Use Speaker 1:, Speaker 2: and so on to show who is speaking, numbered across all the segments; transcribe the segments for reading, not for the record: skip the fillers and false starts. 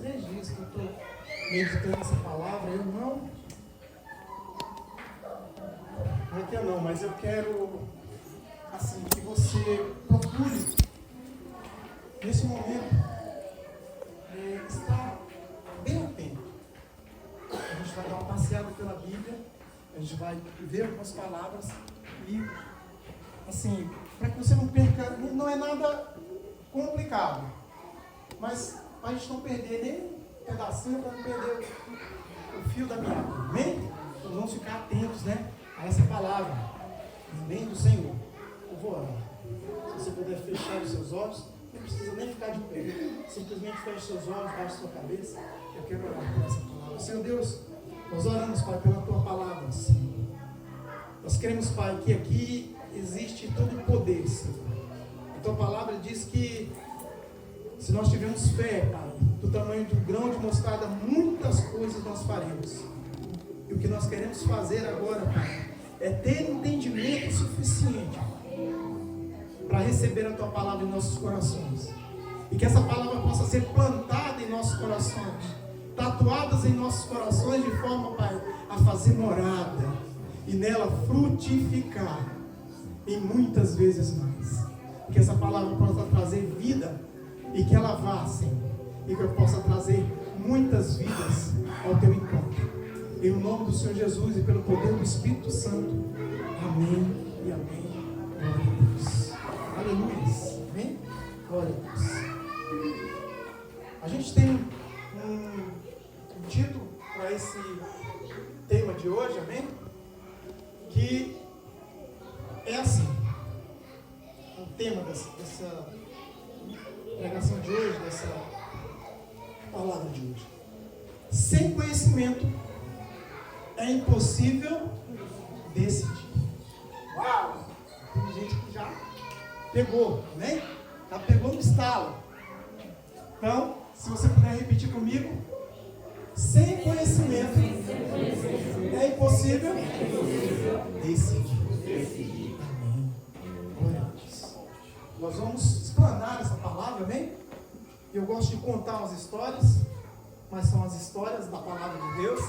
Speaker 1: 3 dias que eu estou meditando essa palavra. Eu não é que eu não, mas eu quero assim, que você procure nesse momento estar bem atento. A gente vai dar uma passeada pela Bíblia, a gente vai ver algumas palavras e assim, para que você não perca, não é nada complicado, mas para a gente não perder nem um pedacinho, para não perder o fio da meada, amém? Então vamos ficar atentos, né, a essa palavra, bem do Senhor. Eu vou orar. Se você puder fechar os seus olhos, não precisa nem ficar de pé, simplesmente feche seus olhos, baixe sua cabeça. Eu quero orar por essa palavra. Senhor Deus, nós oramos, Pai, pela Tua palavra, Senhor. Nós queremos, Pai, que aqui existe todo o poder, Senhor. A Tua palavra diz que se nós tivermos fé, Pai, do tamanho de um grão de mostarda, muitas coisas nós faremos. E o que nós queremos fazer agora, Pai, é ter entendimento suficiente para receber a Tua palavra em nossos corações. E que essa palavra possa ser plantada em nossos corações, tatuadas em nossos corações de forma, Pai, a fazer morada e nela frutificar e muitas vezes mais. Que essa palavra possa trazer vida e que ela vá, Senhor, e que eu possa trazer muitas vidas ao Teu encontro. Em nome do Senhor Jesus e pelo poder do Espírito Santo. Amém e amém. Glória a Deus. Aleluia. Amém? Glória a Deus. A gente tem um título para esse tema de hoje, amém? Que é assim. O tema dessa pregação de hoje, dessa palavra de hoje. Sem conhecimento é impossível decidir. Uau! Tem gente que já pegou, né? Já pegou no estalo. Então, se você puder repetir comigo. Sem conhecimento é impossível decidir. Amém. Glória a Deus. Nós vamos explanar essa palavra, amém? Eu gosto de contar umas histórias, mas são as histórias da palavra de Deus.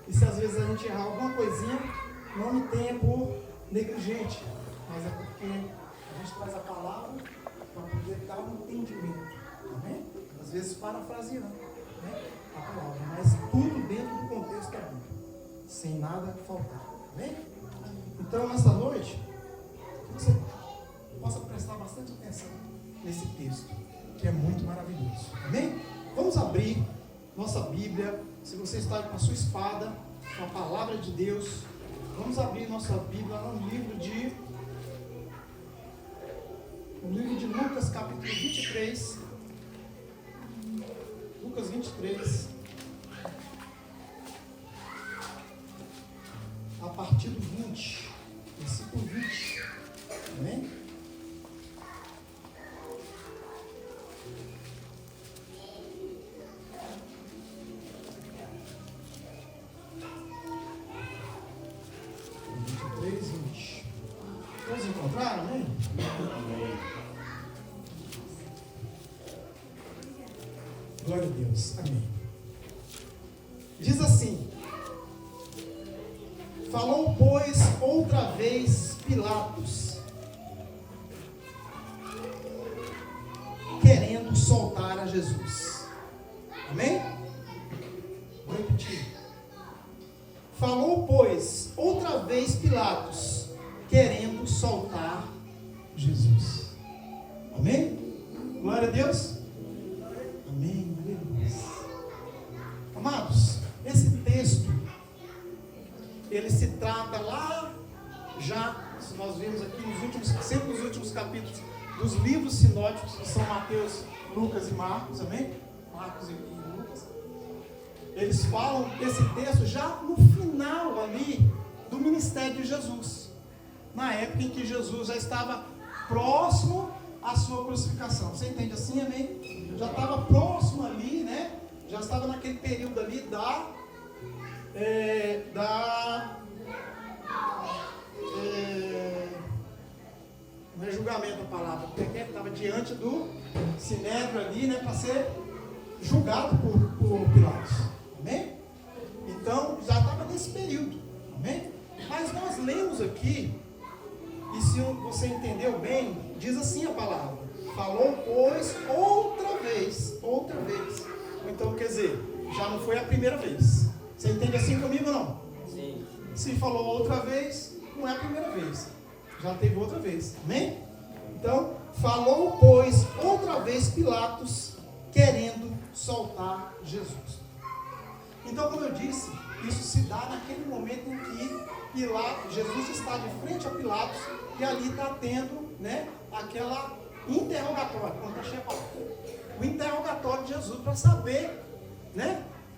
Speaker 1: E se às vezes a gente errar alguma coisinha, não me tenha por negligente, mas é porque a gente traz a palavra para poder dar um entendimento, amém? Às vezes parafraseando, né, a palavra, mas tudo dentro do contexto da Bíblia, sem nada faltar, amém? Então nessa noite, que você possa prestar bastante atenção nesse texto, que é muito maravilhoso, amém? Vamos abrir nossa Bíblia. Se você está com a sua espada, com a palavra de Deus, vamos abrir nossa Bíblia no livro de Lucas, capítulo 23. Lucas 23. A partir do 20, versículo 20. Amém? Todos encontraram, né? Glória a Deus, amém. Diz assim: falou, pois, outra vez Pilatos, querendo soltar a Jesus. Amém? Vou repetir. Falou, pois, outra vez Pilatos, querendo soltar Jesus. Amém? Glória a Deus. Amém. Amados, esse texto, ele se trata lá, já, se nós vimos aqui sempre nos últimos capítulos dos livros sinóticos, que são Mateus, Lucas e Marcos, amém? Marcos e Lucas. Eles falam desse texto já no final ali do ministério de Jesus. Na época em que Jesus já estava próximo à sua crucificação. Você entende assim, amém? Já estava próximo ali, né? Já estava naquele período ali não é julgamento a palavra, porque estava diante do sinédrio ali, né? Para ser julgado por Pilatos. Amém? Então, já estava nesse período. Amém? Mas nós lemos aqui, e se você entendeu bem, diz assim a palavra: falou, pois, outra vez. Então, quer dizer, já não foi a primeira vez. Você entende assim comigo ou não?
Speaker 2: Sim.
Speaker 1: Se falou outra vez, não é a primeira vez. Já teve outra vez. Amém? Então, falou, pois, outra vez Pilatos, querendo soltar Jesus. Então, como eu disse, isso se dá naquele momento em que Jesus está de frente a Pilatos e ali está tendo, aquela interrogatória. O interrogatório de Jesus para saber,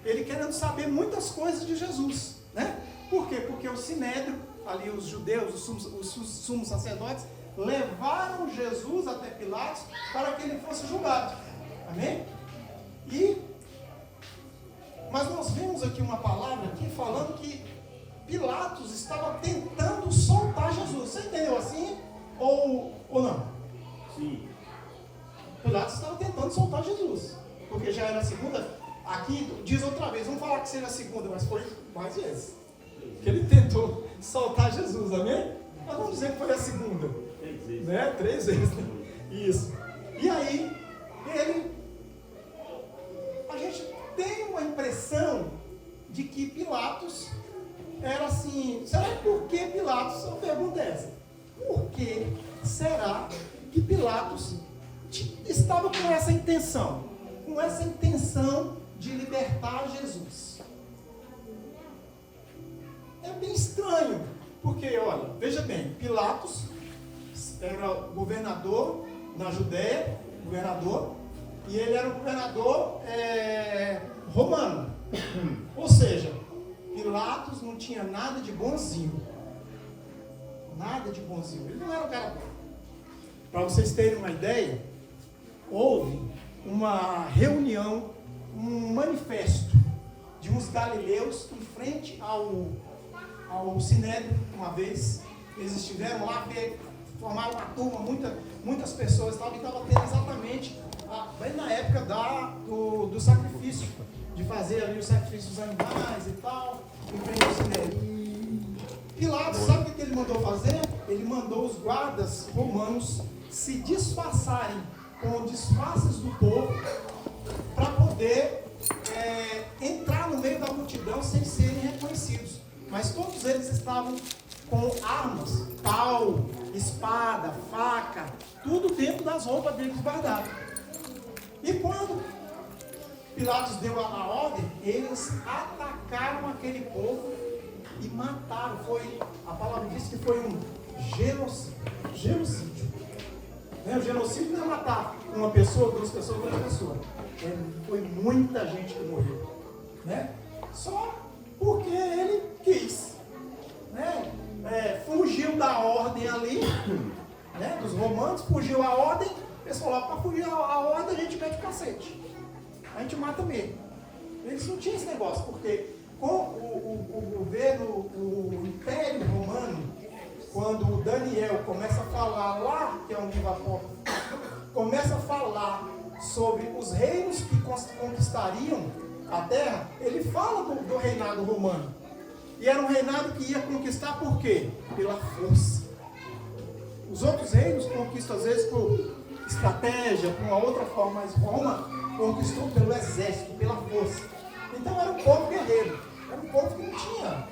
Speaker 1: ele querendo saber muitas coisas de Jesus, Por quê? Porque o Sinédrio, ali os judeus, os sumos sacerdotes, levaram Jesus até Pilatos para que ele fosse julgado. Amém? Mas nós vemos aqui uma palavra aqui falando que Pilatos estava tentando soltar Jesus. Você entendeu assim? Ou não?
Speaker 2: Sim.
Speaker 1: Pilatos estava tentando soltar Jesus. Porque já era a segunda. Aqui diz outra vez, vamos falar que seja a segunda, mas foi mais vezes. Que ele tentou soltar Jesus, amém? Mas vamos dizer que foi a segunda.
Speaker 2: 3 vezes.
Speaker 1: 3 vezes. Isso. E aí, a gente tem uma impressão de que Pilatos era assim. Será que por que Pilatos? A pergunta é essa: por que será que Pilatos estava com essa intenção? Com essa intenção de libertar Jesus? É bem estranho, porque, olha, veja bem, Pilatos era governador na Judéia, e ele era um governador romano. Ou seja, Pilatos não tinha nada de bonzinho. Ele não era um cara bom. Para vocês terem uma ideia, houve uma reunião, um manifesto de uns galileus em frente ao Sinédrio, uma vez. Eles estiveram lá, formaram uma turma, muitas pessoas estavam, e estava tendo exatamente, bem na época do sacrifício, de fazer ali os sacrifícios dos animais e tal, em frente ao Sinédrio. Pilatos, sabe o que ele mandou fazer? Ele mandou os guardas romanos se disfarçarem com disfarces do povo, para poder entrar no meio da multidão sem serem reconhecidos. Mas todos eles estavam com armas, pau, espada, faca, tudo dentro das roupas deles guardado. E quando Pilatos deu a ordem, eles atacaram aquele povo e mataram. A palavra diz que foi um genocídio. O genocídio não é matar uma pessoa, 2 pessoas, 3 pessoas. Foi muita gente que morreu. Só porque ele quis. Fugiu da ordem ali, dos romanos, fugiu a ordem. Eles falaram: para fugir a ordem a gente mete o cacete. A gente mata mesmo. Eles não tinham esse negócio, porque com o governo, o Império Romano, quando Daniel começa a falar lá, que é um livro apócrifo, começa a falar sobre os reinos que conquistariam a terra, ele fala do reinado romano. E era um reinado que ia conquistar por quê? Pela força. Os outros reinos conquistam às vezes por estratégia, por uma outra forma, mas Roma conquistou pelo exército, pela força. Então era um povo guerreiro, era um povo que não tinha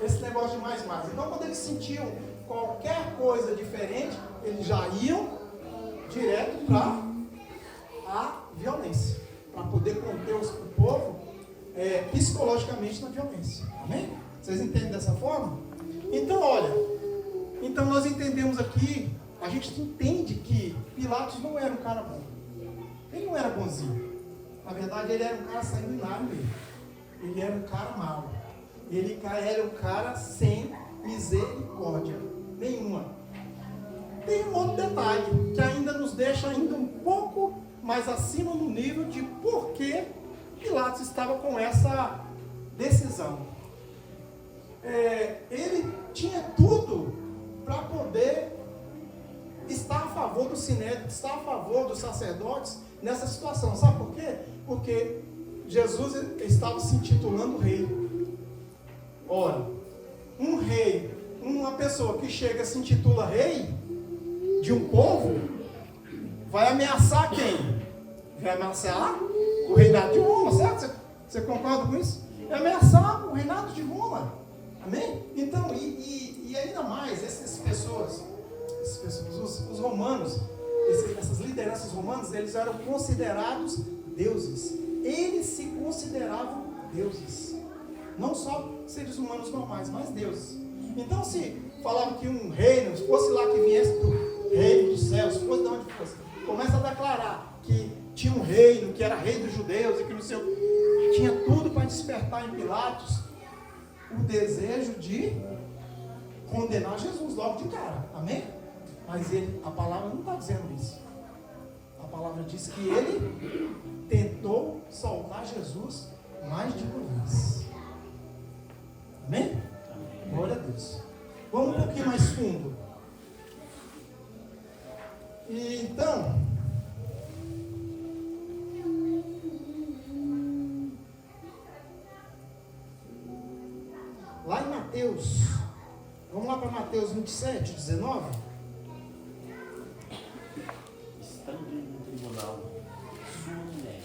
Speaker 1: esse negócio de mais. Então quando eles sentiam qualquer coisa diferente, eles já iam direto para a violência, para poder conter o povo psicologicamente na violência. Amém? Vocês entendem dessa forma? Então, olha, nós entendemos aqui, a gente entende que Pilatos não era um cara bom. Ele não era bonzinho. Na verdade, ele era um cara sanguinário mesmo. Ele era um cara mau. Ele era um cara sem misericórdia nenhuma. Tem um outro detalhe que ainda nos deixa ainda um pouco mais acima no nível de por que Pilatos estava com essa decisão. Ele tinha tudo para poder estar a favor do Sinédrio, estar a favor dos sacerdotes nessa situação. Sabe por quê? Porque Jesus estava se intitulando rei. Ora, um rei, uma pessoa que chega e se intitula rei de um povo, vai ameaçar quem? Vai ameaçar o reinado de Roma, certo? Você concorda com isso? Vai ameaçar o reinado de Roma. Amém? Então, e ainda mais, essas pessoas, os romanos, essas lideranças romanas, eles eram considerados deuses. Eles se consideravam deuses. Não só seres humanos normais, mas deuses. Então, se falavam que um reino, se fosse lá que viesse do reino dos céus, se fosse de onde fosse, começa a declarar que tinha um reino, que era rei dos judeus, e que no seu tinha tudo para despertar em Pilatos o desejo de condenar Jesus logo de cara. Amém? Mas a palavra não está dizendo isso. A palavra diz que ele tentou soltar Jesus mais de uma vez. Amém? Glória a Deus. Vamos um pouquinho mais fundo. E então, lá em Mateus, vamos lá para Mateus 27, 19.
Speaker 2: Estando no tribunal, sua mulher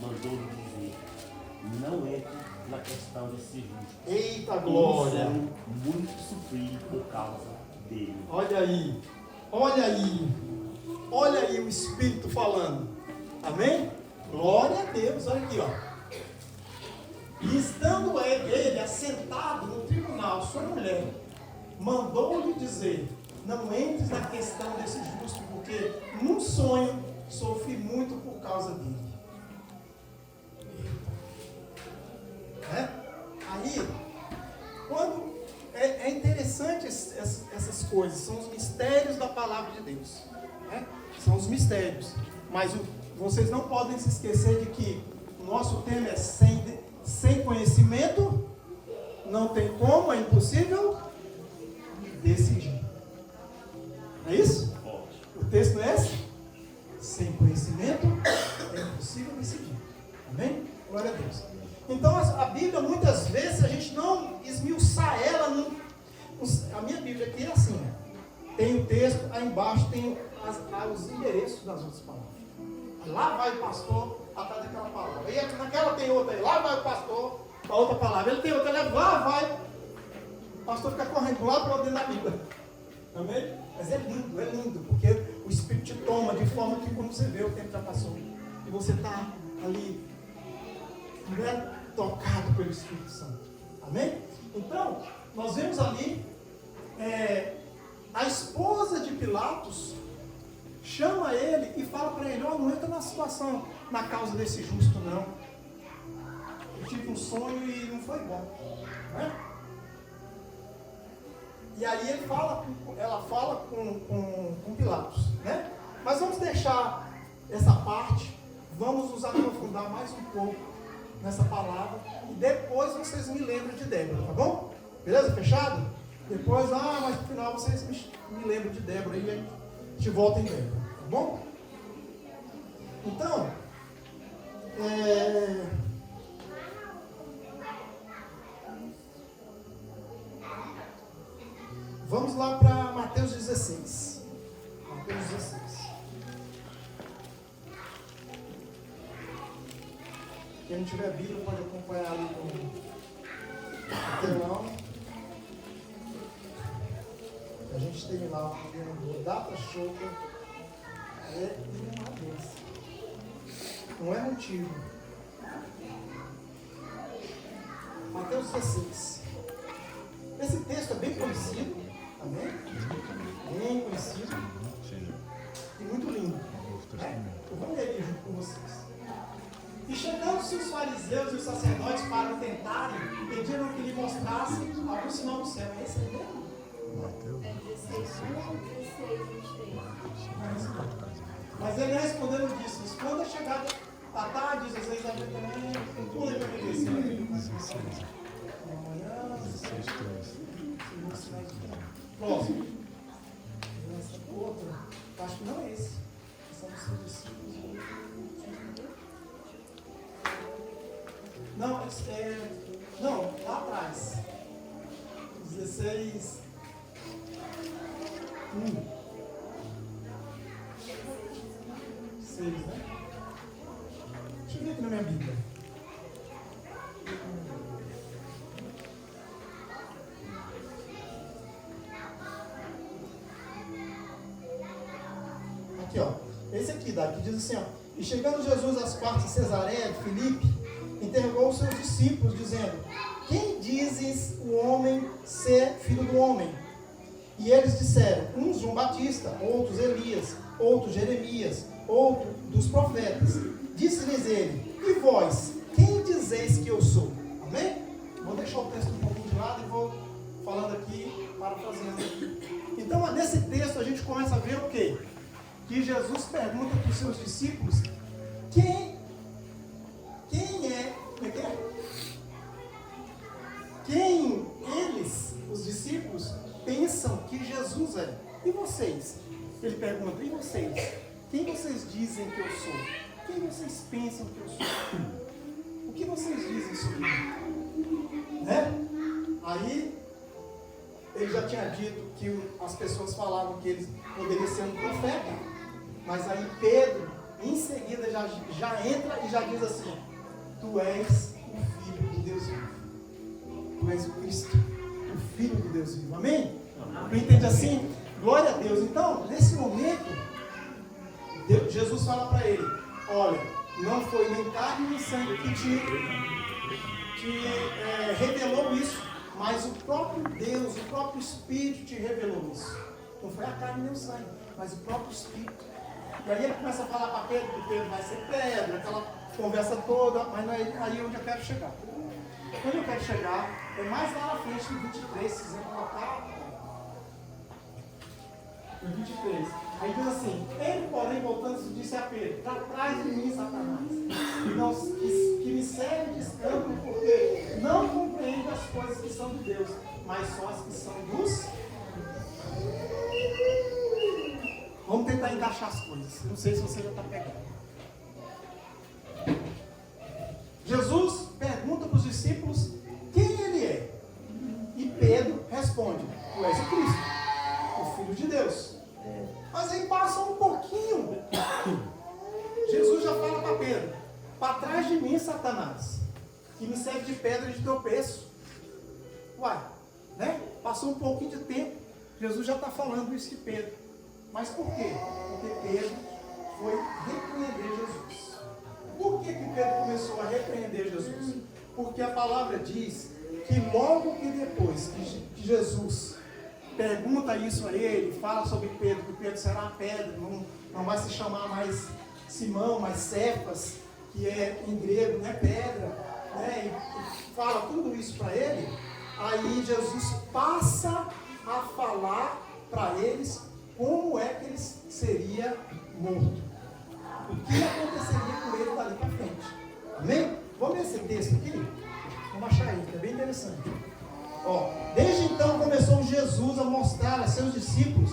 Speaker 2: mandou-lhe dizer: não entre na questão desse justo.
Speaker 1: Eita glória!
Speaker 2: Muito sofrido por causa dele.
Speaker 1: Olha aí, olha aí, olha aí o Espírito falando. Amém? Glória a Deus, olha aqui, ó. E estando ele assentado no tribunal, sua mulher mandou-lhe dizer: não entres na questão desse justo, porque num sonho sofri muito por causa dele. Aí, quando é interessante essas coisas, são os mistérios da palavra de Deus, né? São os mistérios, mas vocês não podem se esquecer de que o nosso tema é sem conhecimento, não tem como, é impossível decidir. É isso? O texto é esse? Sem conhecimento é impossível decidir. Amém? Glória a Deus. Então a Bíblia, muitas vezes, a gente não esmiuçar ela. A minha Bíblia aqui é assim, né? Tem o texto, aí embaixo tem os endereços das outras palavras. Lá vai o pastor atrás daquela palavra. E naquela tem outra aí. Lá vai o pastor para outra palavra. Ele tem outra, ele lá vai. O pastor fica correndo de um lado para outro dentro da Bíblia. Amém? Mas é lindo, porque o Espírito te toma de forma que quando você vê, o tempo já passou. E você está ali, né, tocado pelo Espírito Santo. Amém? Então, nós vemos ali a esposa de Pilatos chama ele e fala para ele: não entra na situação, na causa desse justo, não. Eu tive um sonho e não foi bom, né? E aí ela fala com Pilatos, né? Mas vamos deixar essa parte, vamos nos aprofundar mais um pouco nessa palavra, e depois vocês me lembram de Débora, tá bom? Beleza? Fechado? Depois, mas no final vocês me lembram de Débora e a gente volta em Débora, tá bom? Então, vamos lá para Mateus 16. Mateus 16. Quem não tiver Bíblia pode acompanhar ali no telão. A gente tem lá o primeiro Data Choca. É uma vez. Não é motivo. Mateus 16. Esse texto é bem conhecido. Amém? Bem conhecido. E muito lindo. Eu vou ler ele junto com vocês. E chegando-se os fariseus e os sacerdotes para tentarem, pediram que lhe mostrasse algum sinal do céu. É esse aí mesmo? Mas ele respondendo disse: quando é chegada a tarde, 16 também, pula para obedecer. Amanhã, 16, próximo. Essa outra, acho que não é esse. São os seus discípulos. Não, lá atrás. 16. 6, né? Deixa eu ver aqui na minha Bíblia. Aqui, ó. Esse aqui, daqui diz assim, ó. E chegando Jesus às partes de Cesareia de Filipe, interrogou os seus discípulos, dizendo: quem dizes o homem ser filho do homem? E eles disseram: uns João Batista, outros Elias, outros Jeremias, outro dos profetas. Disse-lhes ele: e vós, quem dizeis que eu sou? Amém? Vou deixar o texto um pouquinho de lado e vou falando aqui, parafraseando aqui. Então, nesse texto a gente começa a ver o quê? Que Jesus pergunta para os seus discípulos quem eles, os discípulos, pensam que Jesus é. E vocês? Ele pergunta: e vocês? Quem vocês dizem que eu sou? Quem vocês pensam que eu sou? O que vocês dizem sobre mim? Né? Aí, ele já tinha dito que as pessoas falavam que ele poderia ser um profeta. Mas aí Pedro, em seguida, já entra e já diz assim: tu és o Filho de Deus vivo. Tu és o Cristo, o Filho de Deus vivo. Amém? Tu entende assim? Glória a Deus. Então, nesse momento, Jesus fala para ele: olha, não foi nem carne nem sangue que te revelou isso, mas o próprio Deus, o próprio Espírito te revelou isso. Não foi a carne nem o sangue, mas o próprio Espírito. E aí ele começa a falar para Pedro que Pedro vai ser pedra, aquela conversa toda, mas não é aí onde eu quero chegar. Onde eu quero chegar é mais lá na frente do 23, se quiser colocar. No 23. Aí diz assim: ele, porém, voltando-se, disse a Pedro: para trás de mim, Satanás, que me segue de escândalo, porque não compreende as coisas que são de Deus, mas só as que são dos. Vamos tentar encaixar as coisas. Não sei se você já está pegando. Jesus pergunta para os discípulos quem ele é. E Pedro responde: tu és o Cristo, o Filho de Deus. Mas aí passa um pouquinho. Jesus já fala para Pedro: para trás de mim, Satanás, que me serve de pedra de tropeço. Uai, né? Passou um pouquinho de tempo. Jesus já está falando isso de Pedro. Mas por quê? Porque Pedro foi repreender Jesus. Por que Pedro começou a repreender Jesus? Porque a palavra diz que logo que depois que Jesus pergunta isso a ele, fala sobre Pedro, que Pedro será pedra, não vai se chamar mais Simão, mas Cefas, que é em grego, né, pedra, né, e fala tudo isso para ele. Aí Jesus passa a falar para eles como é que ele seria morto. O que aconteceria com ele dali para frente. Amém? Vamos ver esse texto aqui? Vamos achar aí, que é bem interessante. Ó, desde então começou Jesus a mostrar a seus discípulos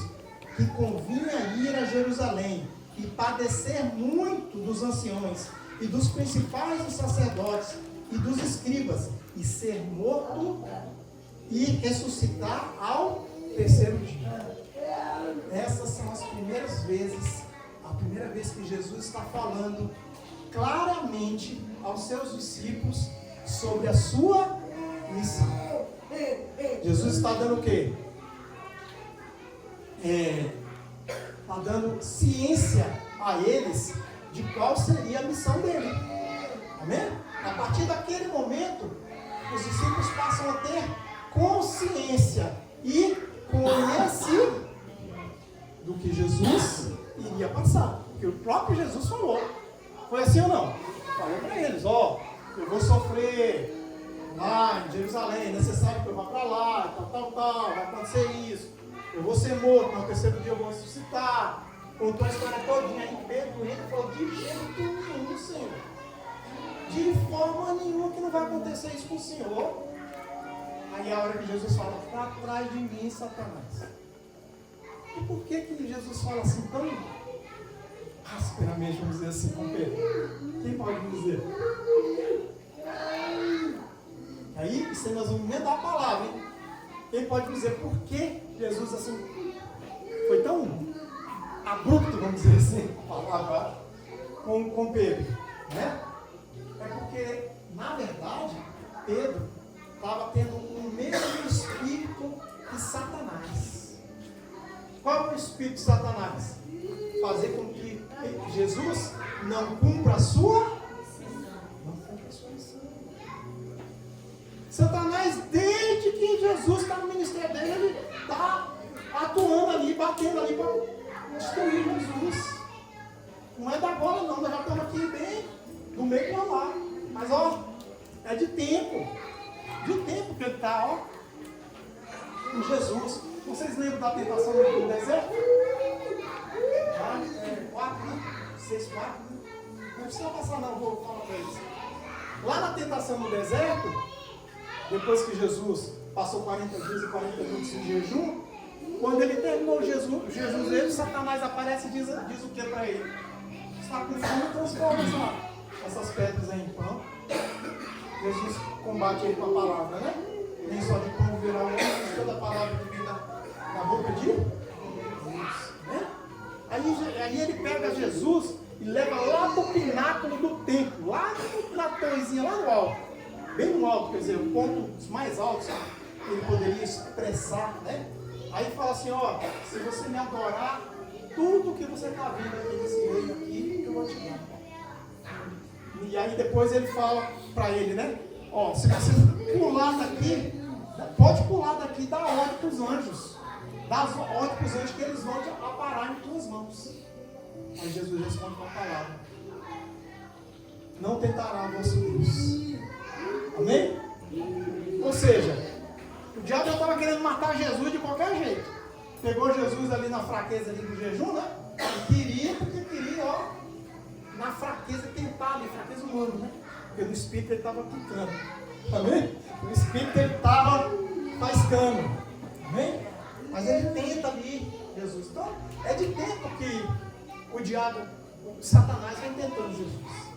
Speaker 1: que convinha ir a Jerusalém e padecer muito dos anciões e dos principais dos sacerdotes e dos escribas, e ser morto e ressuscitar ao terceiro dia. Essas são as primeiras vezes, a primeira vez que Jesus está falando claramente aos seus discípulos sobre a sua missão. Jesus está dando o quê? Está dando ciência a eles de qual seria a missão dele. Amém? A partir daquele momento, os discípulos passam a ter consciência e conhecimento do que Jesus iria passar. Porque o próprio Jesus falou. Foi assim ou não? Falou para eles: ó, eu vou sofrer lá em Jerusalém, é necessário que eu vá para lá, tal, vai acontecer isso. Eu vou ser morto, no terceiro dia eu vou ressuscitar. Contou a história todinha. Aí Pedro entra e falou: de jeito nenhum, Senhor. De forma nenhuma que não vai acontecer isso com o Senhor. Aí a hora que Jesus fala: para trás de mim, Satanás. E por que Jesus fala assim tão asperamente, vamos dizer assim, com Pedro? Quem pode dizer? isso aí nós vamos emendar a palavra, hein? Quem pode dizer por que Jesus assim foi tão abrupto, vamos dizer assim, a palavra, com Pedro, né? É porque, na verdade, Pedro estava tendo o mesmo espírito que Satanás. Qual é o espírito de Satanás? Fazer com que Jesus não cumpra a sua missão. Satanás, desde que Jesus está no ministério dele, ele está atuando ali, batendo ali para destruir Jesus. Não é da agora não, nós já estamos aqui bem no meio para lá. Mas ó, é de tempo que ele está, ó, com Jesus. Vocês lembram da tentação no deserto? 4, né? 6, 4, né? Não precisa passar não, vou falar para eles. Lá na tentação no deserto, depois que Jesus passou 40 dias e 40 minutos em jejum, quando ele terminou Jesus ele, Satanás aparece e diz o que para ele? Está com fome, transforma essas pedras aí em pão. Jesus combate ele com a palavra, né? Nem só de pão virá o homem, mas toda a palavra que vem da boca de Deus, né? Aí ele pega Jesus e leva lá para o pináculo do templo, lá na torrezinha, lá no alto, bem no alto, quer dizer, o ponto mais alto que ele poderia expressar, né? Aí ele fala assim, ó, se você me adorar, tudo que você está vendo aqui nesse reino aqui, eu vou te dar. E aí depois ele fala para ele, né? Ó, se você pular daqui, pode pular daqui, dá ordem para os anjos. Dá ordem para os anjos que eles vão te aparar em tuas mãos. Aí Jesus responde com a palavra: não tentará o vosso Deus. Amém? Ou seja, o diabo já estava querendo matar Jesus de qualquer jeito. Pegou Jesus ali na fraqueza ali do jejum, né? E queria, ó, na fraqueza tentar ali, fraqueza humana, né? Porque no espírito ele estava picando. Amém? No espírito ele estava faiscando. Amém? Mas ele tenta ali, Jesus. Então, é de tempo que o diabo, o Satanás, vem tentando Jesus.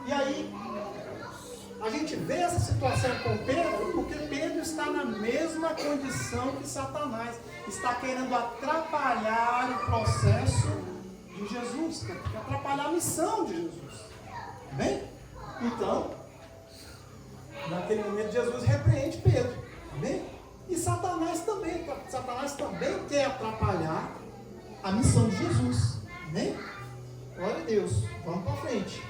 Speaker 1: E aí, a gente vê essa situação com Pedro, porque Pedro está na mesma condição que Satanás. Está querendo atrapalhar o processo de Jesus, quer atrapalhar a missão de Jesus. Amém? Então, naquele momento, Jesus repreende Pedro. Amém? E Satanás também quer atrapalhar a missão de Jesus. Amém? Glória a Deus. Vamos para frente.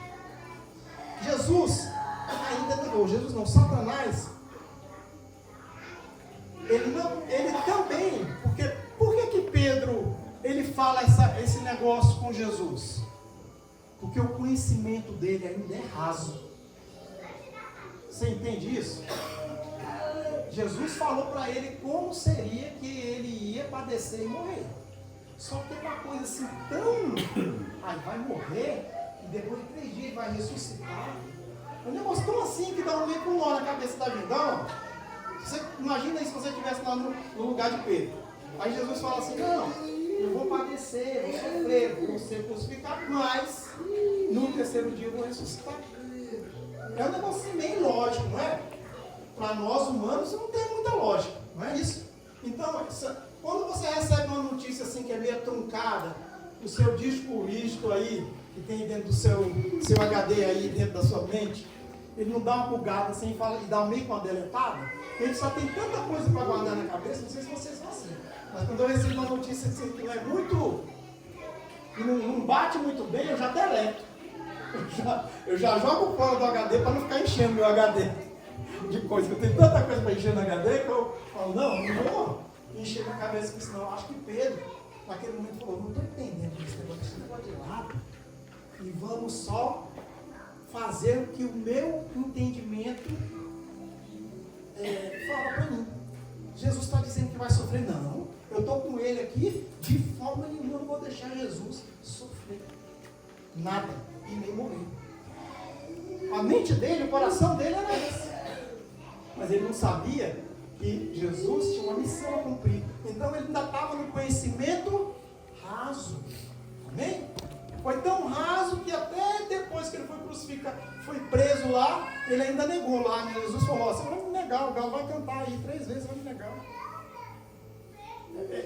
Speaker 1: Satanás, ele também, por que Pedro, ele fala esse negócio com Jesus? Porque o conhecimento dele ainda é raso. Você entende isso? Jesus falou para ele como seria que ele ia padecer e morrer. Só que uma coisa assim tão... Ai, vai morrer e depois de 3 dias vai ressuscitar. Um negócio tão assim que dá um meio com um nó na cabeça da gente. Então, você imagina isso se você estivesse lá no lugar de Pedro. Aí Jesus fala assim, não, eu vou padecer, vou sofrer, vou ser crucificado, mas no 3º dia eu vou ressuscitar. É um negócio assim meio lógico, não é? Para nós humanos não tem muita lógica, não é isso? Então, quando você recebe uma notícia assim que é meio truncada, o seu disco rígido aí, que tem dentro do seu HD aí dentro da sua mente, ele não dá uma bugada assim e dá meio com uma deletada, ele só tem tanta coisa para guardar na cabeça, não sei se vocês são assim. Mas quando eu recebo uma notícia assim, que não é muito, que não bate muito bem, eu já deleto. Eu já jogo fora do HD para não ficar enchendo meu HD de coisa. Eu tenho tanta coisa para encher no HD que eu falo, não vou encher minha cabeça com isso não. Acho que Pedro, naquele momento, falou, não estou entendendo esse negócio de lado. E vamos só fazer o que o meu entendimento fala para mim. Jesus está dizendo que vai sofrer. Não, eu estou com ele aqui, de forma nenhuma eu não vou deixar Jesus sofrer. Nada. E nem morrer. A mente dele, o coração dele era esse. Mas ele não sabia que Jesus tinha uma missão a cumprir. Então ele ainda estava no conhecimento raso. Amém? Foi tão raso que até depois que ele foi crucificado, foi preso lá, ele ainda negou lá, né? Jesus falou, você vai me negar, o galo vai cantar aí 3 vezes, vai me negar.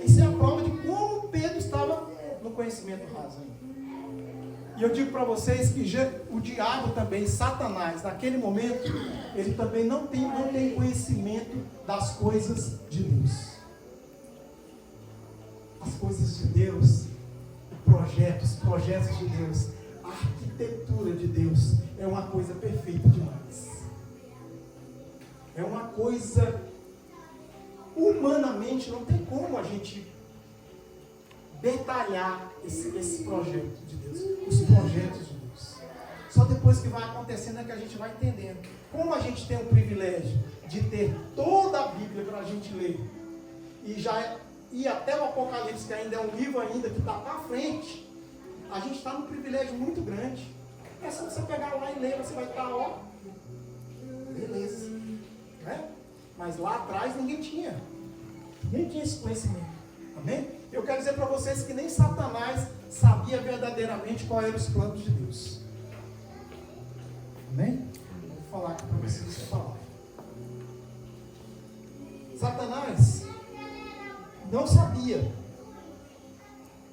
Speaker 1: Isso é a prova de como Pedro estava no conhecimento raso ainda. E eu digo para vocês que o diabo também, Satanás, naquele momento, ele também não tem conhecimento das coisas de Deus. As coisas de Deus, os projetos de Deus, a arquitetura de Deus é uma coisa perfeita demais. É uma coisa, humanamente, não tem como a gente detalhar esse projeto de Deus, os projetos de Deus. Só depois que vai acontecendo é que a gente vai entendendo. Como a gente tem o privilégio de ter toda a Bíblia para a gente ler, e até o Apocalipse, que ainda é um livro ainda que está para frente, a gente está num privilégio muito grande. É só você pegar lá e ler, você vai estar, ó, beleza. Né? Mas lá atrás ninguém tinha esse conhecimento. Amém? Eu quero dizer para vocês que nem Satanás sabia verdadeiramente qual eram os planos de Deus. Amém? Vou falar aqui para vocês essa palavra. Satanás não sabia.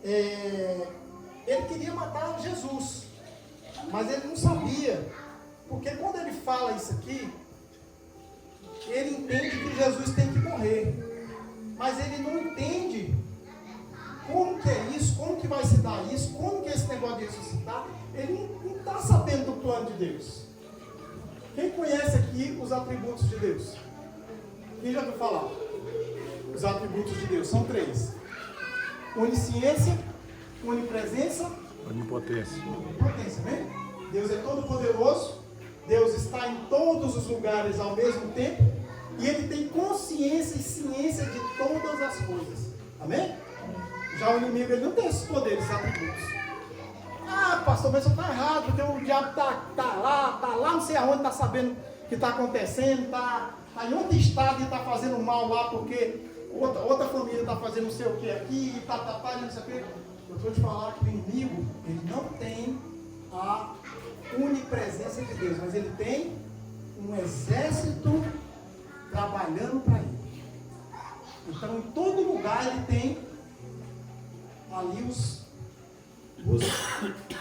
Speaker 1: Ele queria matar Jesus, mas ele não sabia. Porque quando ele fala isso aqui, ele entende que Jesus tem que morrer. Mas ele não entende como que é isso, como que vai se dar isso, como que é esse negócio de ressuscitar. Ele não está sabendo do plano de Deus. Quem conhece aqui os atributos de Deus? Quem já ouviu falar? Os atributos de Deus são 3. Onisciência, onipresença,
Speaker 3: onipotência.
Speaker 1: Onipotência, né? Deus é todo poderoso, Deus está em todos os lugares ao mesmo tempo, e Ele tem consciência e ciência de todas as coisas. Amém? Já o inimigo, ele não tem esses poderes, esses atributos. Ah, pastor, mas você está errado, porque o diabo está lá, não sei aonde, está sabendo o que está acontecendo, está em outro estado e está fazendo mal lá, porque outra família está fazendo não sei o que aqui, e não sei o que. Eu estou te falar que o inimigo, ele não tem a onipresença de Deus, mas ele tem um exército trabalhando para ele. Então, em todo lugar ele tem ali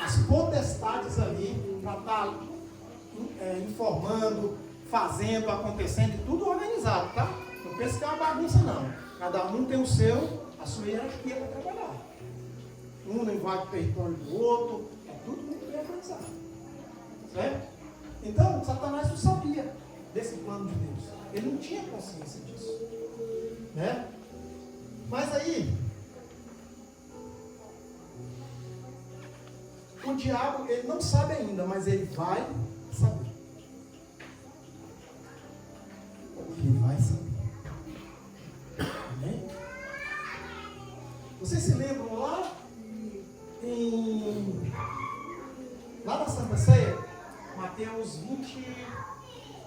Speaker 1: as potestades ali para estar informando, fazendo, acontecendo, e tudo organizado, tá? Não pense que é uma bagunça, não. Cada um tem a sua hierarquia para trabalhar. Um não invade o território do outro, é tudo muito bem organizado. Certo? Então, Satanás não sabia desse plano de Deus. Ele não tinha consciência disso. Né? Mas aí, o diabo, ele não sabe ainda, mas ele vai saber. Ele vai saber. Amém? Vocês se lembram lá na Santa Ceia, Mateus 20,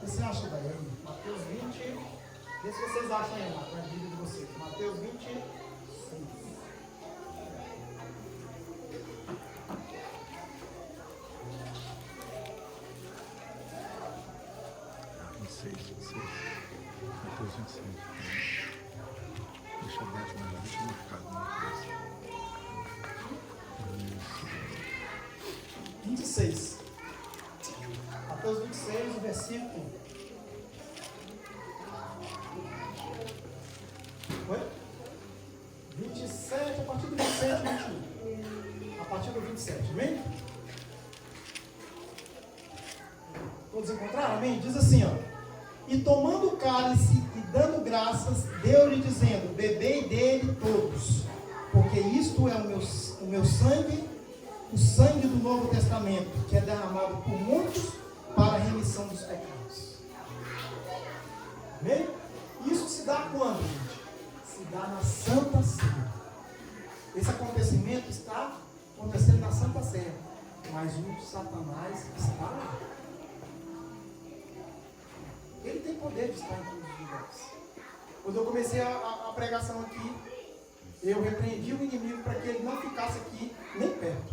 Speaker 1: você acha daí? Mateus 20, vê se vocês acham aí na Bíblia de vocês. Mateus 26.
Speaker 3: Mateus 26. Deixa eu dar aqui, deixa eu marcar.
Speaker 1: 26. Mateus 26, o versículo. Oi? 27, a partir do 27, 21. A partir do 27, amém? Todos encontraram? Amém? Diz assim, ó. E tomando o cálice e dando graças, deu-lhe dizendo, bebei dele todos, porque isto é o meu sangue, o sangue do Novo Testamento, que é derramado por muitos para a remissão dos pecados. Amém? Isso se dá quando, gente? Se dá na Santa Ceia. Esse acontecimento está acontecendo na Santa Ceia, mas o Satanás está lá. Ele tem poder de estar em todos os lugares. Quando eu comecei a pregação aqui, eu repreendi o inimigo para que ele não ficasse aqui nem perto.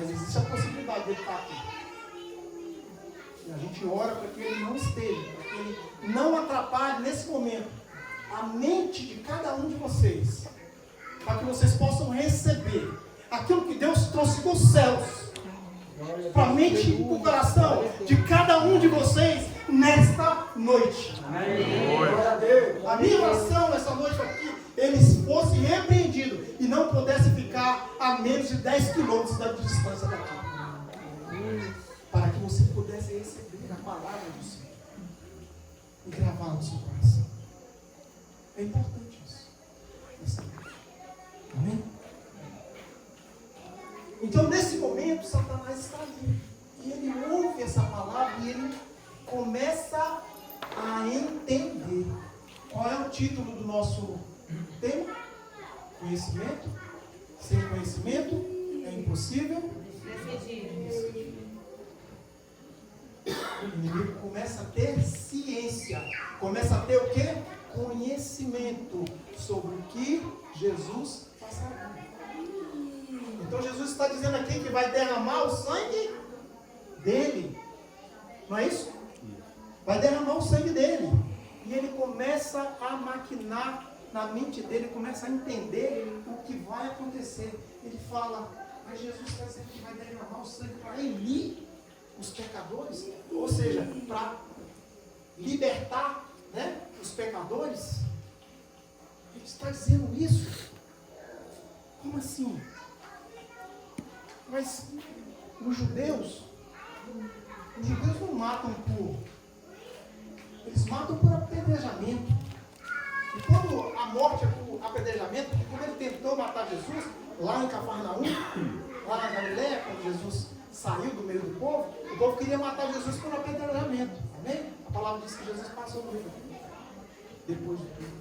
Speaker 1: Mas existe a possibilidade de ele estar aqui. E a gente ora para que ele não esteja, para que ele não atrapalhe nesse momento a mente de cada um de vocês, para que vocês possam receber aquilo que Deus trouxe dos céus, para a mente e o coração de cada um de vocês nesta noite. A minha oração nessa noite aqui, eles fossem repreendidos e não pudessem ficar a menos de 10 quilômetros da distância daqui, para que você pudesse receber a palavra do Senhor e gravar no seu coração. É importante isso. Amém? Então, nesse momento, Satanás está ali. E ele ouve essa palavra e ele começa a entender. Qual é o título do nosso tema? Conhecimento. Sem conhecimento é impossível. O inimigo começa a ter ciência. Começa a ter o quê? Conhecimento sobre o que Jesus passaria. Então Jesus está dizendo aqui que vai derramar o sangue dele. Não é isso? Vai derramar o sangue dele. E ele começa a maquinar na mente dele, começa a entender o que vai acontecer. Ele fala, mas Jesus está dizendo que vai derramar o sangue para remir os pecadores. Ou seja, para libertar, né, os pecadores. Ele está dizendo isso. Como assim? Mas os judeus não matam eles matam por apedrejamento. E quando a morte é por apedrejamento, porque quando ele tentou matar Jesus, lá em Cafarnaum, lá na Galileia, quando Jesus saiu do meio do povo, o povo queria matar Jesus por apedrejamento. Amém? A palavra diz que Jesus passou no meio do povo. Depois de tudo.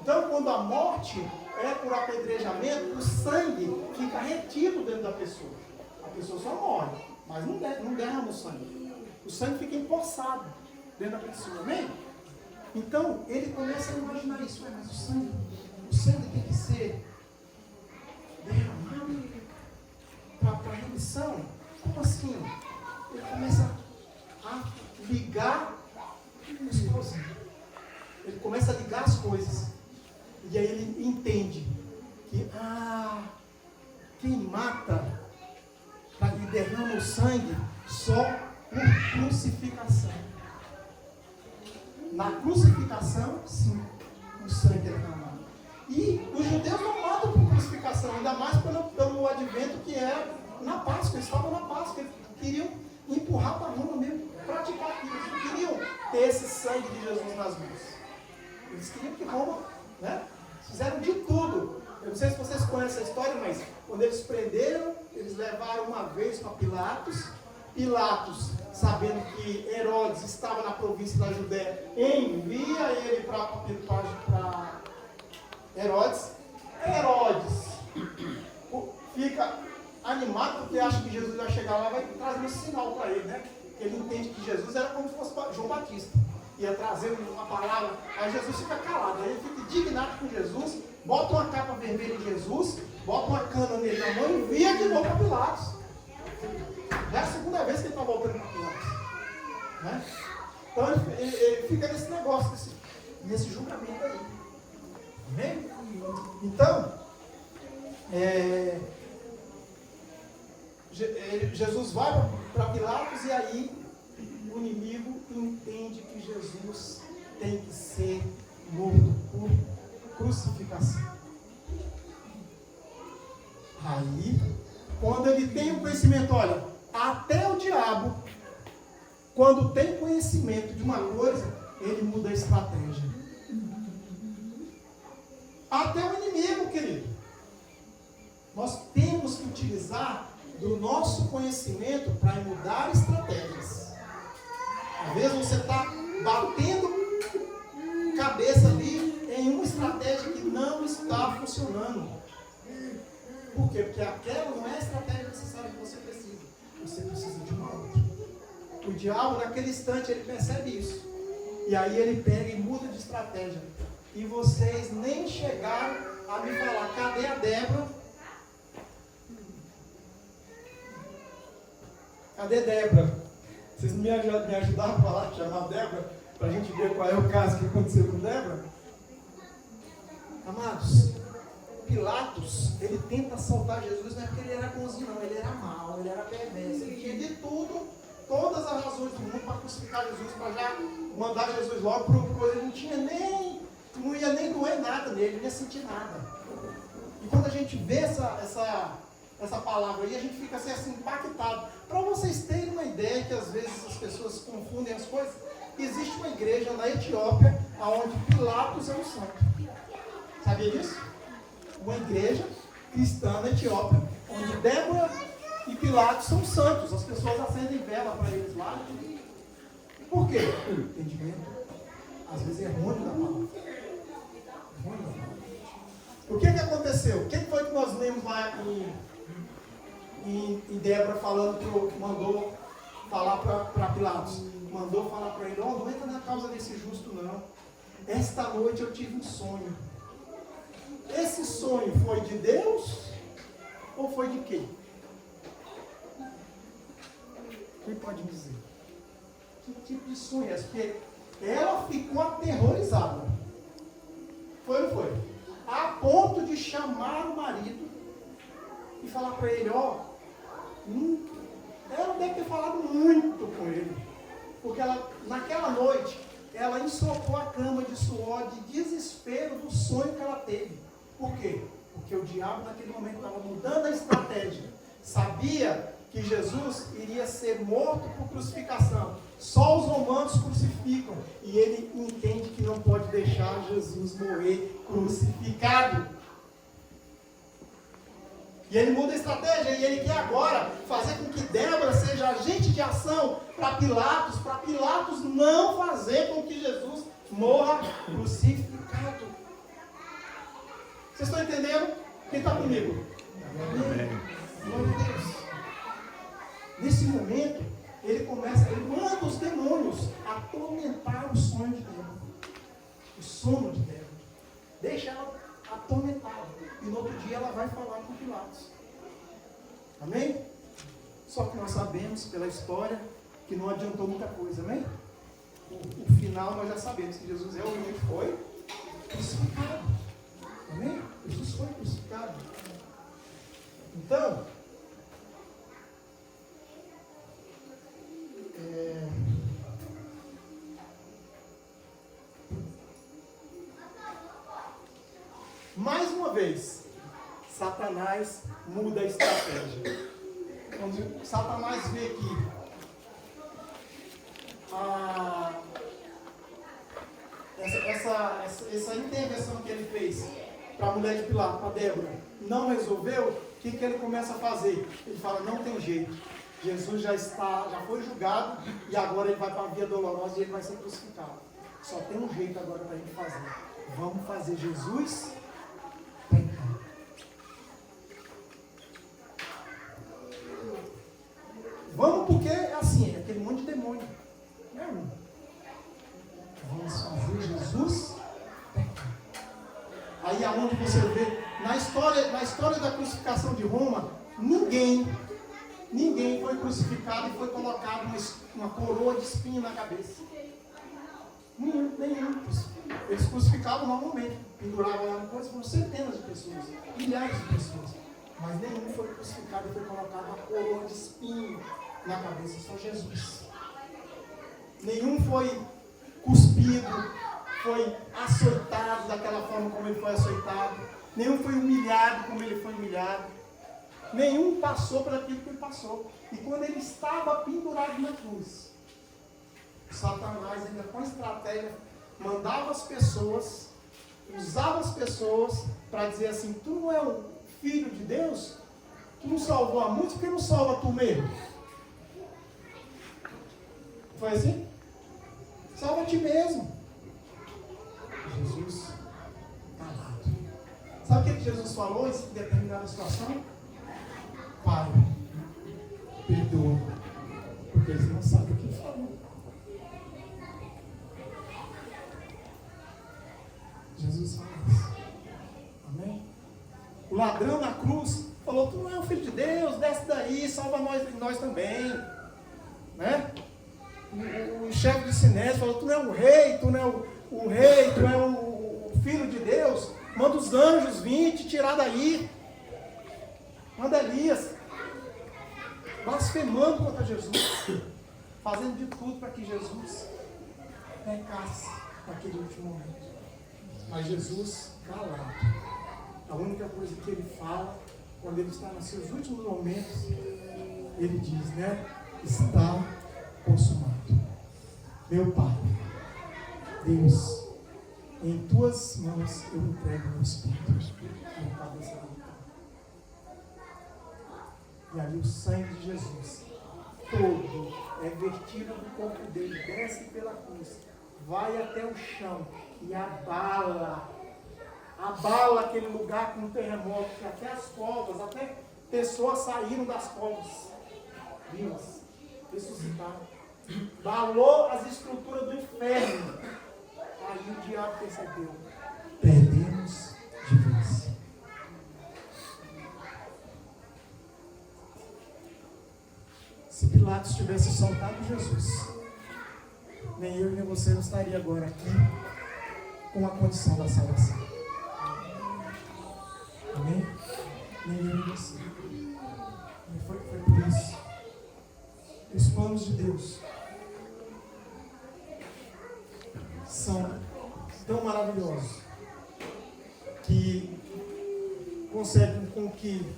Speaker 1: Então, quando a morte é por apedrejamento, o sangue fica retido dentro da pessoa. A pessoa só morre, mas não derrama o sangue. O sangue fica empoçado dentro da pessoa, amém? Então, ele começa a imaginar isso. Mas o sangue tem que ser derramado para remissão. Como assim? Ele começa a ligar as coisas. Ele começa a ligar as coisas. E aí ele entende que quem mata e derrama o sangue só por crucificação. Na crucificação, sim, o sangue é derramado. E os judeus não matam por crucificação, ainda mais pelo advento que era na Páscoa. Eles estavam na Páscoa, eles queriam empurrar para Roma mesmo, praticar aquilo. Eles não queriam ter esse sangue de Jesus nas mãos. Eles queriam que Roma, né, fizeram de tudo. Eu não sei se vocês conhecem a história, mas quando eles prenderam, eles levaram uma vez para Pilatos. Pilatos, sabendo que Herodes estava na província da Judéia, envia ele para Herodes. Herodes fica animado porque acha que Jesus vai chegar lá e vai trazer um sinal para ele, né? Ele entende que Jesus era como se fosse João Batista, ia trazer uma palavra. Aí Jesus fica calado, aí ele fica indignado com Jesus, bota uma capa vermelha em Jesus, bota uma cana nele na mão e envia de novo para Pilatos. Já é a segunda vez que ele está voltando para Pilatos, né? Então ele fica nesse negócio, nesse julgamento aí. Amém? Então, Jesus vai para Pilatos e aí o inimigo entende que Jesus tem que ser morto por crucificação. Aí, quando ele tem o conhecimento, olha, até o diabo, quando tem conhecimento de uma coisa, ele muda a estratégia. Até o inimigo, querido. Nós temos que utilizar do nosso conhecimento para mudar estratégias. Às vezes você está batendo cabeça ali em uma estratégia que não está funcionando. Por quê? Porque aquela não é a estratégia necessária que você precisa. Você precisa de uma outra. O diabo, naquele instante, ele percebe isso. E aí ele pega e muda de estratégia. E vocês nem chegaram a me falar, cadê a Débora? Cadê Débora? Vocês me ajudaram a falar, chamar Débora, para a gente ver qual é o caso que aconteceu com Débora? Amados, Pilatos, ele tenta soltar Jesus, não é porque ele era bonzinho, não, ele era mau, ele era perverso, ele tinha de tudo, todas as razões do mundo para crucificar Jesus, para já mandar Jesus logo para uma coisa, ele não ia nem doer nada nele, não ia sentir nada. E quando a gente vê essa palavra aí, a gente fica assim impactado. Para vocês terem uma ideia, que às vezes as pessoas confundem as coisas, existe uma igreja na Etiópia, onde Pilatos é um santo. Sabia disso? Uma igreja cristã na Etiópia, onde Débora e Pilatos são santos. As pessoas acendem vela para eles lá. Por quê? O entendimento, às vezes, é errôneo da palavra. O que aconteceu? O que foi que nós lemos lá em Débora mandou falar para Pilatos? Mandou falar para ele: não entra na causa desse justo, não. Esta noite eu tive um sonho. Esse sonho foi de Deus ou foi de quem? Quem pode me dizer? Que tipo de sonho é esse? Porque ela ficou aterrorizada. Foi ou não foi? A ponto de chamar o marido e falar para ele: ela deve ter falado muito com ele. Porque naquela noite, ela ensopou a cama de suor, de desespero do sonho que ela teve. Por quê? Porque o diabo naquele momento estava mudando a estratégia. Sabia que Jesus iria ser morto por crucificação. Só os romanos crucificam. E ele entende que não pode deixar Jesus morrer crucificado. E ele muda a estratégia. E ele quer agora fazer com que Débora seja agente de ação para Pilatos não fazer com que Jesus morra crucificado. Vocês estão entendendo? Quem está comigo? Amém. Glória a Deus. Nesse momento, ele manda os demônios atormentar o sonho de Débora. O sono de Débora. Deixa ela atormentada. E no outro dia ela vai falar com Pilatos. Amém? Só que nós sabemos pela história que não adiantou muita coisa, amém? O final nós já sabemos que Jesus realmente foi crucificado. Amém? Jesus foi crucificado. Então, mais uma vez, Satanás muda a estratégia. Quando Satanás vê que essa intervenção que ele fez para a mulher de Pilatos, para Débora, não resolveu, o que ele começa a fazer? Ele fala: não tem jeito, Jesus já foi julgado e agora ele vai para a via dolorosa e ele vai ser crucificado. Só tem um jeito agora para a gente fazer. Vamos fazer Jesus pecar. Vamos, porque assim, é aquele monte de demônio. Não é, irmão? Vamos fazer Jesus pecar. Aí aonde você vê, na história da crucificação de Roma, ninguém foi crucificado e foi colocado uma coroa de espinho na cabeça. Nenhum. Eles crucificavam normalmente, penduravam lá no coisa, foram centenas de pessoas, milhares de pessoas. Mas nenhum foi crucificado e foi colocado uma coroa de espinho na cabeça, só Jesus. Nenhum foi cuspido, foi açoitado daquela forma como ele foi açoitado. Nenhum foi humilhado como ele foi humilhado. Nenhum passou por aquilo que ele passou. E quando ele estava pendurado na cruz, Satanás, ainda com estratégia, mandava as pessoas, usava as pessoas para dizer assim: tu não é o filho de Deus? Tu não salvou a muitos, por que não salva tu mesmo? Foi assim? Salva a ti mesmo. Jesus calado. Sabe o que Jesus falou em determinada situação? Pai, perdoa, porque eles não sabem o que falou. Jesus fala isso. Amém? O ladrão na cruz falou: tu não é o filho de Deus, desce daí, salva nós também. né? O chefe do Sinédrio falou, tu não é o rei, tu não é o rei, tu é o filho de Deus. Manda os anjos vir te tirar daí. Manda Elias. Blasfemando contra Jesus. Fazendo de tudo para que Jesus pecasse naquele último momento. Mas Jesus calado. A única coisa que ele fala, quando ele está nos seus últimos momentos, ele diz, né? Está consumado. Meu Pai, Deus, em tuas mãos eu entrego o meu espírito. E ali o sangue de Jesus, todo, é vertido do corpo dele, desce pela cruz, vai até o chão e abala aquele lugar com um terremoto, que até as covas, até pessoas saíram das covas, vivas, ressuscitaram. Balou as estruturas do inferno. Aí o diabo percebeu, perdemos de vez. Se Pilatos tivesse soltado Jesus, nem eu nem você não estaria agora aqui com a condição da salvação. Amém? Nem eu nem você. E foi por isso. Os planos de Deus são tão maravilhosos que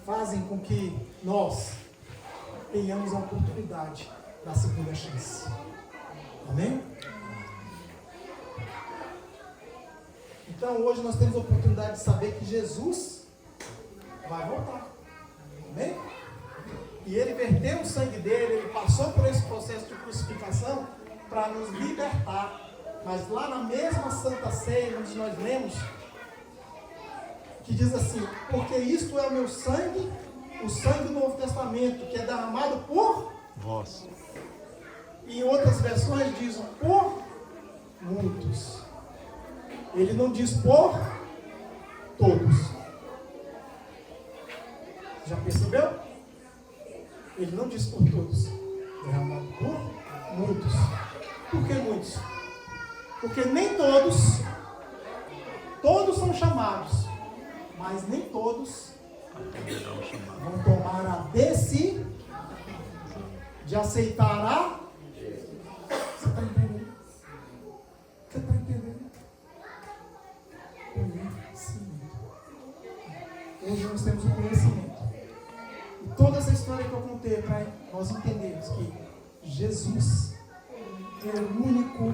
Speaker 1: fazem com que nós tenhamos a oportunidade da segunda chance. Amém? Então hoje nós temos a oportunidade de saber que Jesus vai voltar. Amém? E ele verteu o sangue dele, ele passou por esse processo de crucificação para nos libertar. Mas lá na mesma Santa Ceia, onde nós lemos, que diz assim, porque isto é o meu sangue, o sangue do Novo Testamento, que é derramado por
Speaker 3: vós.
Speaker 1: E em outras versões dizem por muitos. Ele não diz por todos. Já percebeu? Ele não diz por todos. Derramado por muitos. Por que muitos? Porque nem todos são chamados, mas nem todos vão tomar a decisão de aceitar a... Você está entendendo? Você está entendendo? Conhecimento. Hoje nós temos o conhecimento. E toda essa história que eu contei é para nós entendermos que Jesus é o único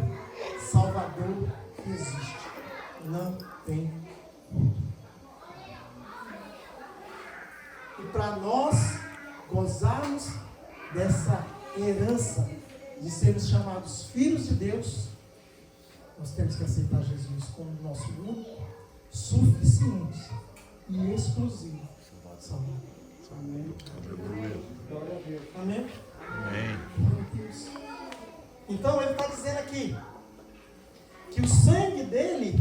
Speaker 1: Salvador que existe. Não tem outro. E para nós gozarmos dessa herança de sermos chamados filhos de Deus, nós temos que aceitar Jesus como nosso único, suficiente e exclusivo Salvador. Amém. Glória a Deus. Amém?
Speaker 3: Amém.
Speaker 1: Glória a Deus. Então ele está dizendo aqui que o sangue dele,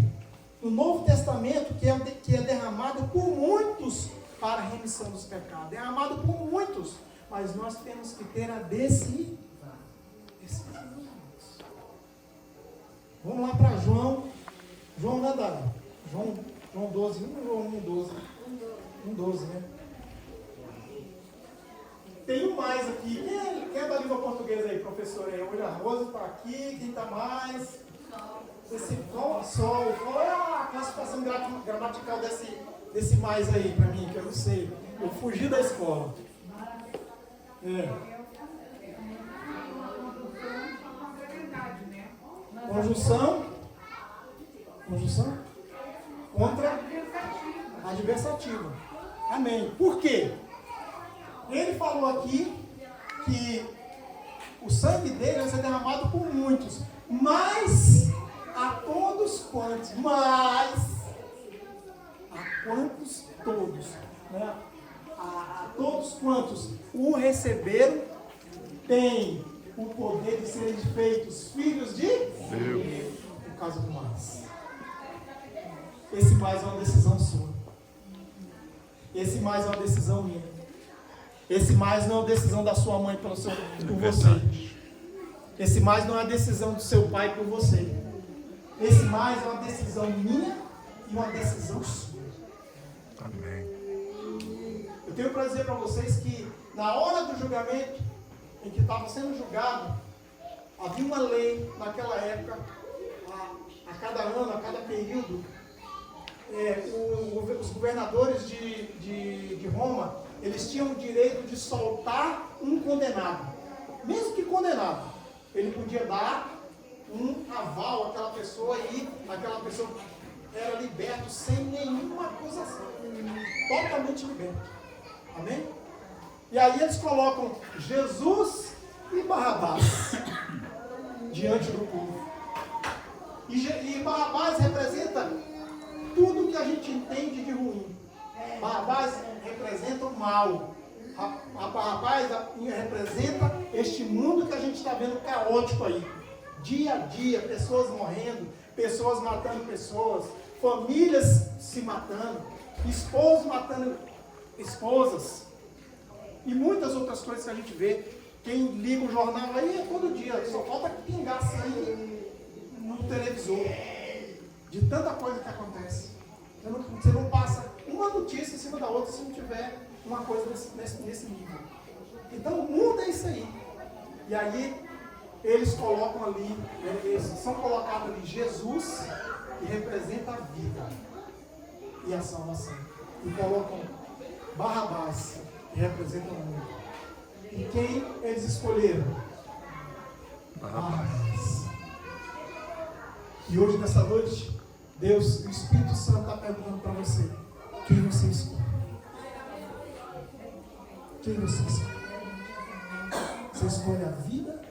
Speaker 1: no Novo Testamento, que é derramado por muitos para a remissão dos pecados, derramado por muitos, mas nós temos que ter a decisão. Vamos lá para João, Nadal, João 12, 1:12, né? Tem um mais aqui. Quem é da língua portuguesa aí, professor? Hoje a Rosa está aqui, quem está mais? Sol. Qual é a classificação gramatical desse mais aí para mim, que eu não sei. Eu fugi da escola. Conjunção contra adversativa. Amém. Por quê? Ele falou aqui que o sangue dele vai ser derramado por muitos, mas a todos quantos, todos, né? A todos quantos o receberam, têm o poder de serem feitos filhos de Deus, por causa do mais. Esse mais é uma decisão sua. Esse mais é uma decisão minha. Esse mais não é uma decisão da sua mãe por você. Esse mais não é uma decisão do seu pai por você. Esse mais é uma decisão minha e uma decisão sua.
Speaker 3: Amém.
Speaker 1: Eu tenho para dizer para vocês que na hora do julgamento, em que estava sendo julgado, havia uma lei naquela época, a cada ano, a cada período, os governadores de Roma, eles tinham o direito de soltar um condenado. Mesmo que condenado, ele podia dar um aval àquela pessoa e aquela pessoa era liberta sem nenhuma acusação. Totalmente liberto. Amém? E aí eles colocam Jesus e Barrabás diante do povo. E Barrabás representa tudo que a gente entende de ruim. Barrabás representa o mal. A Barrabás representa este mundo que a gente está vendo caótico aí. Dia a dia, pessoas morrendo, pessoas matando pessoas, famílias se matando, esposos matando esposas. E muitas outras coisas que a gente vê. Quem liga o jornal aí é todo dia. Só falta pingar sangue no televisor. De tanta coisa que acontece. Você não passa uma notícia em cima da outra se não tiver uma coisa nesse nível. Então o mundo é isso aí. E aí eles colocam ali, eles são colocados ali Jesus, que representa a vida e a salvação. E colocam Barrabás, que representa o mundo. E quem eles escolheram? Barrabás. E hoje, nessa noite, Deus, o Espírito Santo está perguntando para você: quem você escolhe? Quem você escolhe? Você escolhe a vida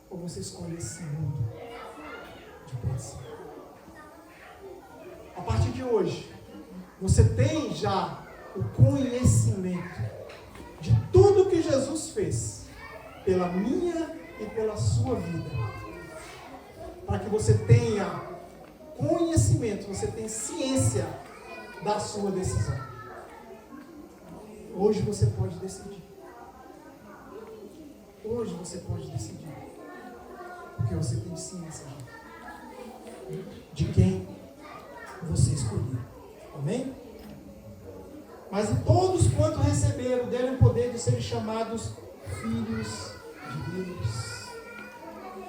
Speaker 1: ou você escolhe esse mundo de perdição? A partir de hoje, você tem já o conhecimento de tudo que Jesus fez pela minha e pela sua vida, para que você tenha conhecimento, você tenha ciência da sua decisão. Hoje você pode decidir. Hoje você pode decidir, porque você tem ciência de quem você escolheu. Amém? Mas todos quanto receberam, deram o poder de serem chamados filhos de Deus.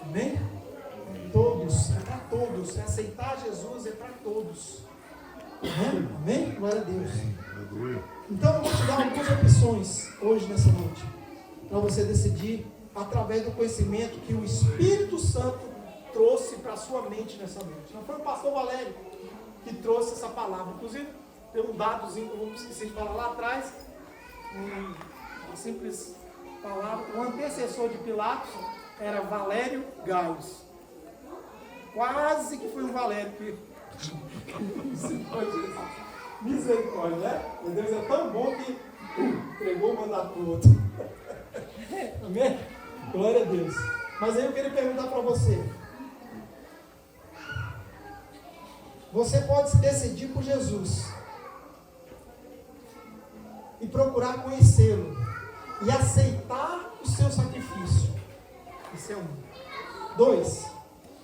Speaker 1: Amém? Todos, é para todos. É aceitar Jesus, é para todos. Amém? Amém? Glória a Deus. Então eu vou te dar algumas opções hoje, nessa noite, para você decidir através do conhecimento que o Espírito Santo trouxe para a sua mente nessa noite. Não foi o pastor Valério que trouxe essa palavra. Inclusive, tem um dadozinho que eu vou esquecer de falar lá atrás, uma simples palavra. O antecessor de Pilatos era Valério Gaius. Quase que foi um Valério que... Misericórdia, né? Meu Deus é tão bom que entregou o mandato para o outro. Amém? Glória a Deus. Mas aí eu queria perguntar para você. Você pode se decidir por Jesus e procurar conhecê-lo e aceitar o seu sacrifício. Isso é um. 2.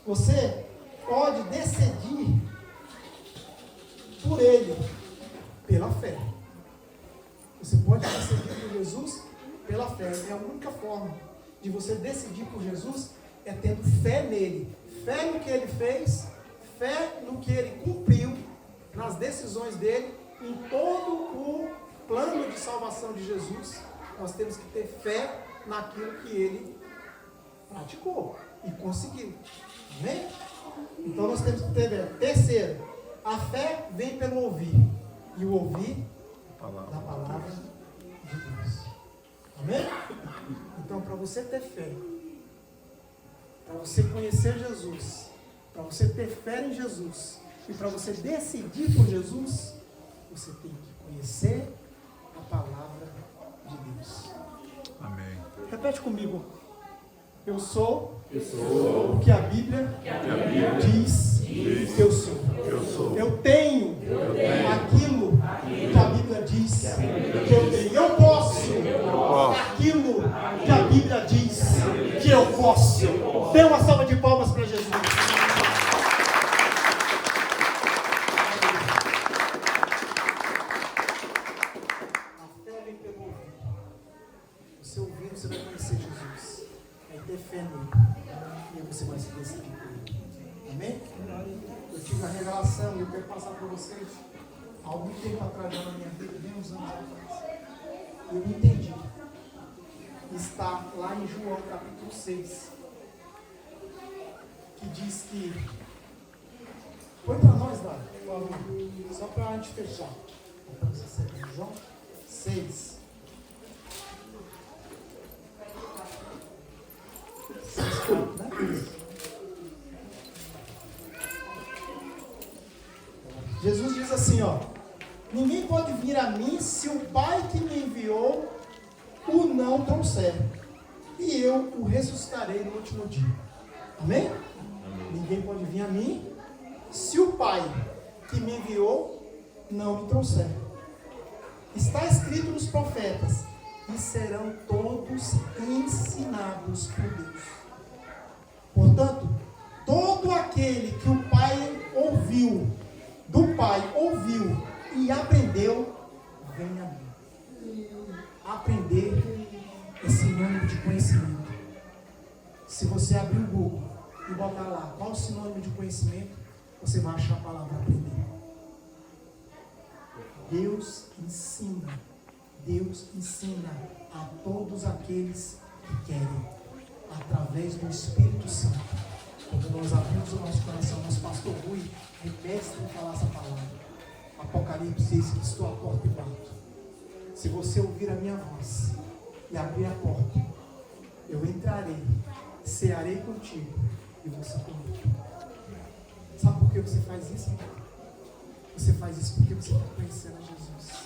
Speaker 1: Você pode decidir por ele, pela fé. Você pode decidir por Jesus pela fé. É a única forma de você decidir por Jesus, é tendo fé nele. Fé no que ele fez, fé no que ele cumpriu, nas decisões dele, em todo o plano de salvação de Jesus. Nós temos que ter fé naquilo que ele praticou e conseguiu. Amém? Então nós temos que ter fé. Terceiro, a fé vem pelo ouvir, e o ouvir da palavra de Deus. Amém? Então, para você ter fé, para você conhecer Jesus, para você ter fé em Jesus e para você decidir por Jesus, você tem que conhecer a palavra de Deus.
Speaker 3: Amém.
Speaker 1: Repete comigo. Eu sou o que a Bíblia diz que eu sou. Eu tenho aquilo que a Bíblia diz que eu tenho. Eu posso aquilo que a Bíblia diz que eu posso. se decidir por Ele. Amém? Eu tive uma revelação e eu quero passar para vocês. Há algum tempo atrás na minha vida, bem uns anos atrás, eu entendi. Está lá em João capítulo 6, que diz que. Põe para nós, Dai, por favor, só para a gente fechar. João 6. 6:4, né? Jesus diz assim, ó: ninguém pode vir a mim se o Pai que me enviou o não trouxer, e eu o ressuscitarei no último dia. Amém? Ninguém pode vir a mim se o Pai que me enviou não me trouxer. Está escrito nos profetas: e serão todos ensinados por Deus. Portanto, todo aquele que o Pai ouviu, do Pai ouviu e aprendeu, vem a mim. Aprender é sinônimo de conhecimento. Se você abrir o Google e botar lá qual o sinônimo de conhecimento, você vai achar a palavra aprender. Deus ensina a todos aqueles que querem, através do Espírito Santo. Quando nós abrimos o nosso coração, nosso pastor Rui é mestre em falar essa palavra. Apocalipse diz que estou à porta e bato. Se você ouvir a minha voz e abrir a porta, eu entrarei, cearei contigo e você comigo. Sabe por que você faz isso? Você faz isso porque você está conhecendo Jesus.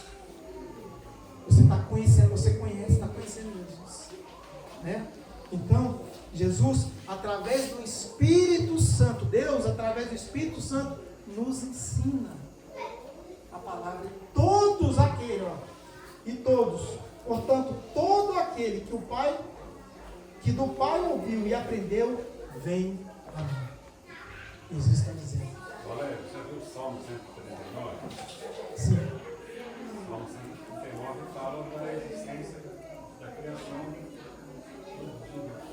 Speaker 1: Você está conhecendo, você conhece, está conhecendo Jesus, né? Então, Jesus, através do Espírito Santo, Deus, através do Espírito Santo, nos ensina a palavra. Todos aqueles, e todos, portanto, todo aquele que do Pai ouviu e aprendeu, vem a mim. Jesus está dizendo.
Speaker 4: Olha, você viu o Salmo 139?
Speaker 1: Sim.
Speaker 4: O Salmo 139 fala da existência da criação do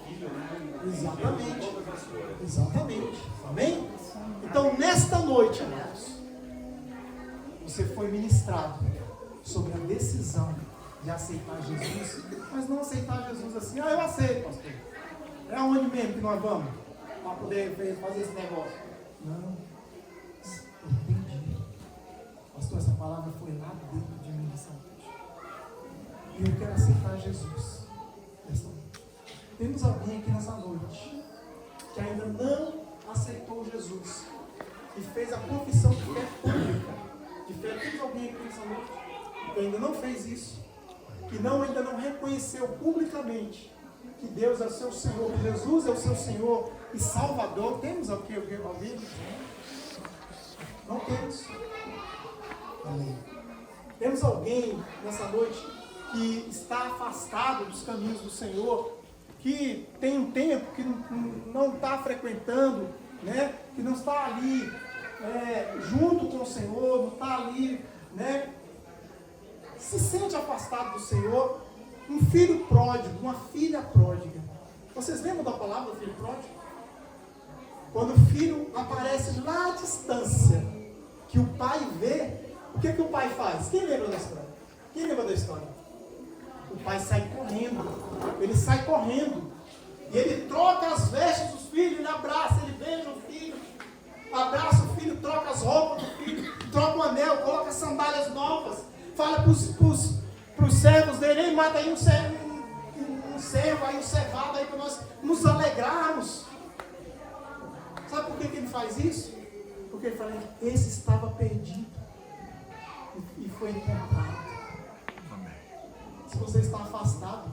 Speaker 4: Filho, né?
Speaker 1: Exatamente.
Speaker 4: Todas as coisas.
Speaker 1: Exatamente. Amém? Então, nesta noite, amados, você foi ministrado sobre a decisão de aceitar Jesus, mas não aceitar Jesus assim, eu aceito, pastor. É aonde mesmo que nós vamos? Para poder fazer esse negócio. Não. Eu entendi. Pastor, essa palavra foi lá dentro de mim nessa noite. E eu quero aceitar Jesus nessa noite. Temos alguém aqui nessa noite que ainda não aceitou Jesus e fez a confissão de fé pública. De fé. Temos alguém aqui nessa noite que ainda não fez isso, que ainda não reconheceu publicamente que Deus é o seu Senhor, que Jesus é o seu Senhor e Salvador. Temos aqui alguém? Não temos. Amém. Temos alguém nessa noite que está afastado dos caminhos do Senhor, que tem um tempo que não está frequentando, né? Que não está ali junto com o Senhor, não está ali, né? Se sente afastado do Senhor. Um filho pródigo, uma filha pródiga. Vocês lembram da palavra filho pródigo? Quando o filho aparece lá à distância, que o pai vê, o que o pai faz? Quem lembra da história? Quem lembra da história? O pai sai correndo. Ele sai correndo. E ele troca as vestes dos filhos, ele abraça, ele beija o filho, abraça o filho, troca as roupas do filho, troca o anel, coloca sandálias novas, fala para os servos dele: ei, mata aí um servo, aí um cevado aí para nós nos alegrarmos. Sabe por que ele faz isso? Porque ele fala: esse estava perdido e foi encontrado. Se você está afastado,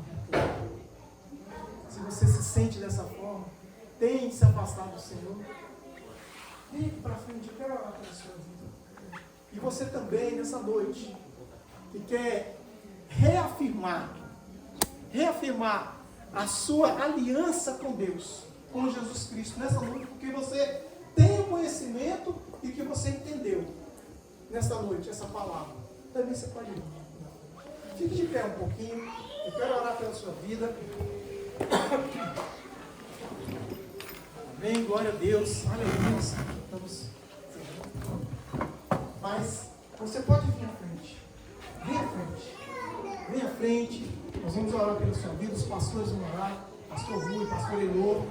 Speaker 1: se você se sente dessa forma, tem que se afastar do Senhor. Vem aqui para frente, eu quero orar pela sua vida. E você também, nessa noite, que quer reafirmar a sua aliança com Deus, com Jesus Cristo, nessa noite, porque você tem o conhecimento e que você entendeu nessa noite essa palavra. Também você pode ir. Fique de pé um pouquinho. Eu quero orar pela sua vida. Amém, glória a Deus. Aleluia. Estamos. Mas você pode vir à frente. Vem à frente. Vem à frente. Nós vamos orar pela sua vida. Os pastores vão orar. Pastor Rui, pastor Elô.